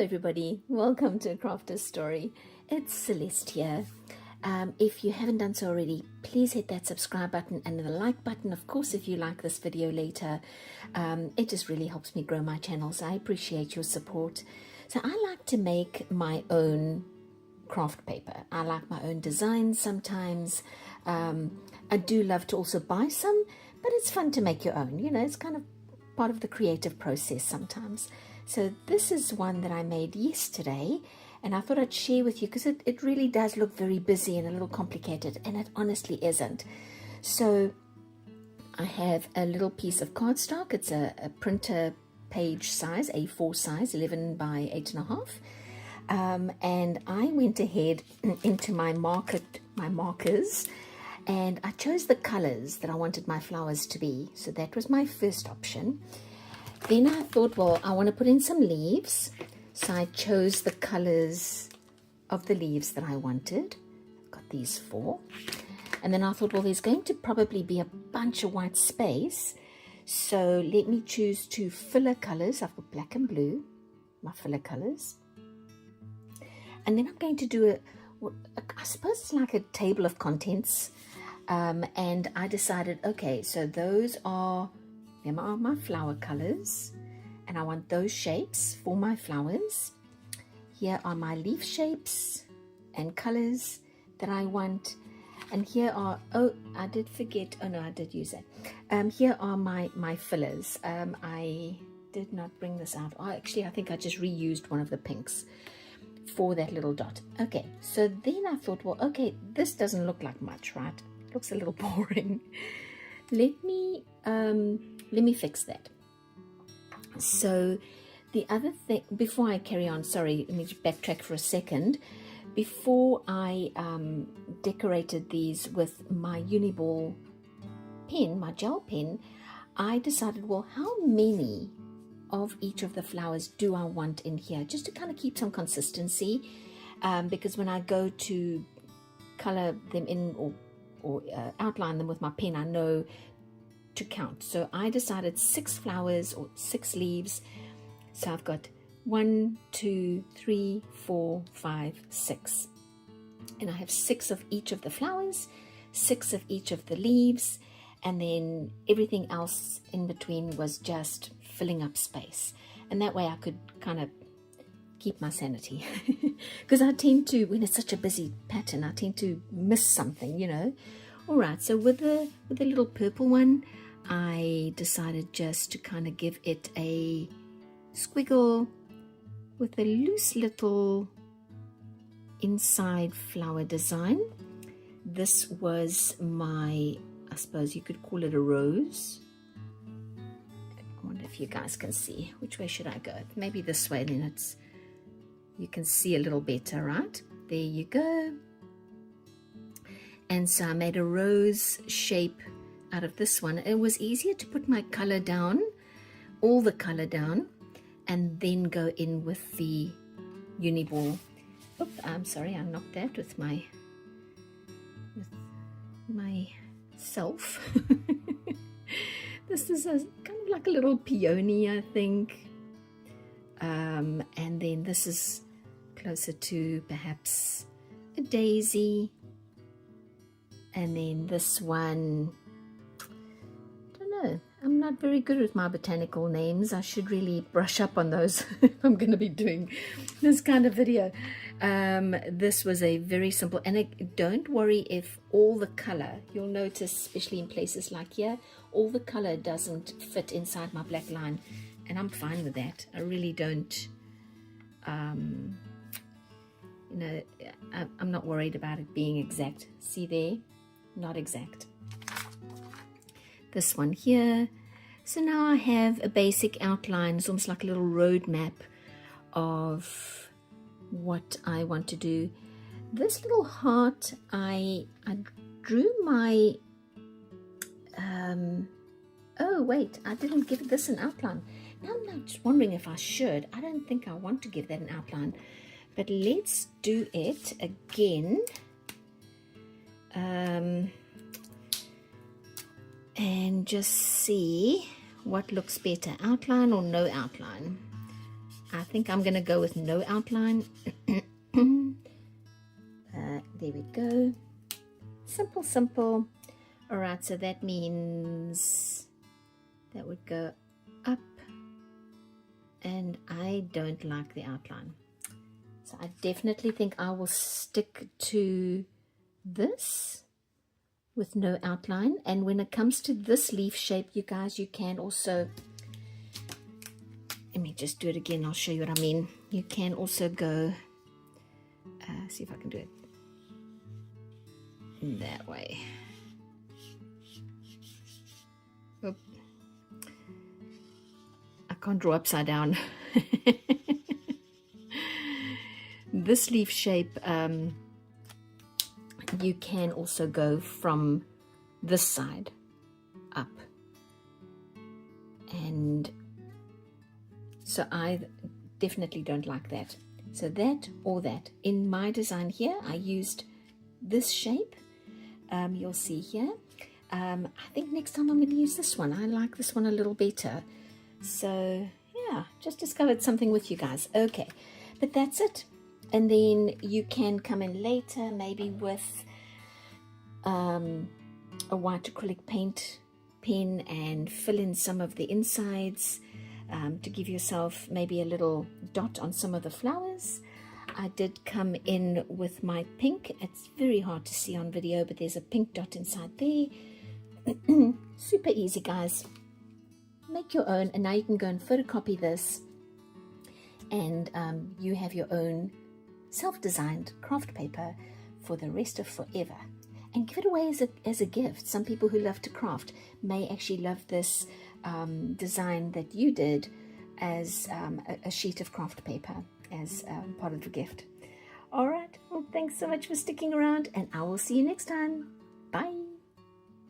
everybody, welcome to a Crafter's Story. It's Celeste here. If you haven't done so already, please hit that subscribe button and the like button, of course, if you like this video later. It just really helps me grow my channel, so I appreciate your support. So I like to make my own craft paper. I like my own designs sometimes. I do love to also buy some, but it's fun to make your own. You know, it's kind of part of the creative process sometimes. So this is one that I made yesterday, and I thought I'd share with you because it really does look very busy and a little complicated, and it honestly isn't. So I have a little piece of cardstock. It's a printer page size, A4 size, 11 by 8.5. And I went ahead into my markers, and I chose the colors that I wanted my flowers to be. So that was my first option. Then I thought, well, I want to put in some leaves. So I chose the colors of the leaves that I wanted. I've got these 4. And then I thought, well, there's going to probably be a bunch of white space. So let me choose 2 filler colors. I've got black and blue, my filler colors. And then I'm going to do I suppose it's like a table of contents. And I decided, okay, so them are my flower colors, and I want those shapes for my flowers. Here are my leaf shapes and colors that I want, and here are, I did forget, no, I did use that. Here are my fillers. I did not bring this out. Actually, I think I just reused one of the pinks for that little dot. Okay, so then I thought, well, okay, this doesn't look like much, right? It looks a little boring. Let me fix that. So the other thing, before I carry on, sorry, let me backtrack for a second. Before I decorated these with my Uniball pen, my gel pen, I decided, well, how many of each of the flowers do I want in here, just to kind of keep some consistency, because when I go to color them in or outline them with my pen, I know to count. So I decided 6 flowers or 6 leaves. So I've got 1, 2, 3, 4, 5, 6, and I have 6 of each of the flowers, 6 of each of the leaves, and then everything else in between was just filling up space. And that way I could kind of keep my sanity, because I tend to, when it's such a busy pattern, I tend to miss something, you know. All right, so with the little purple one, I decided just to kind of give it a squiggle with a loose little inside flower design. This was my, I suppose you could call it a rose. I wonder if you guys can see. Which way should I go? Maybe this way, then you can see a little better, right? There you go. And so I made a rose shape out of this one. It was easier to put my color down, all the color down, and then go in with the Uniball. Oop, I'm sorry, I knocked that with myself. This is kind of like a little peony, I think. And then this is closer to perhaps a daisy. And then this one, I don't know, I'm not very good with my botanical names. I should really brush up on those if I'm going to be doing this kind of video. This was a very simple, and don't worry if all the color, you'll notice, especially in places like here, all the color doesn't fit inside my black line, and I'm fine with that. I really don't, you know, I'm not worried about it being exact. See there? Not exact. This one here. So now I have a basic outline. It's almost like a little road map of what I want to do. This little heart, I drew my oh wait, I didn't give this an outline. Now I'm just wondering if I should. I don't think I want to give that an outline, but let's do it again. And just see what looks better, outline or no outline. I think I'm going to go with no outline. There we go. Simple, simple. All right, so that means that would go up, and I don't like the outline. So I definitely think I will stick to this with no outline. And when it comes to this leaf shape, you guys, you can also, let me just do it again, I'll show you what I mean. You can also go, see if I can do it that way. Oop. I can't draw upside down. This leaf shape, you can also go from this side up. And so I definitely don't like that. So that or that. In my design here, I used this shape. You'll see here. I think next time I'm going to use this one. I like this one a little better. So yeah, just discovered something with you guys. Okay, but that's it. And then you can come in later, maybe with a white acrylic paint pen and fill in some of the insides to give yourself maybe a little dot on some of the flowers. I did come in with my pink. It's very hard to see on video, but there's a pink dot inside there. Super easy, guys. Make your own, and now you can go and photocopy this, and you have your own self-designed craft paper for the rest of forever, and give it away as a gift. Some people who love to craft may actually love this design that you did as a sheet of craft paper as part of the gift. All right, well, thanks so much for sticking around, and I will see you next time. Bye.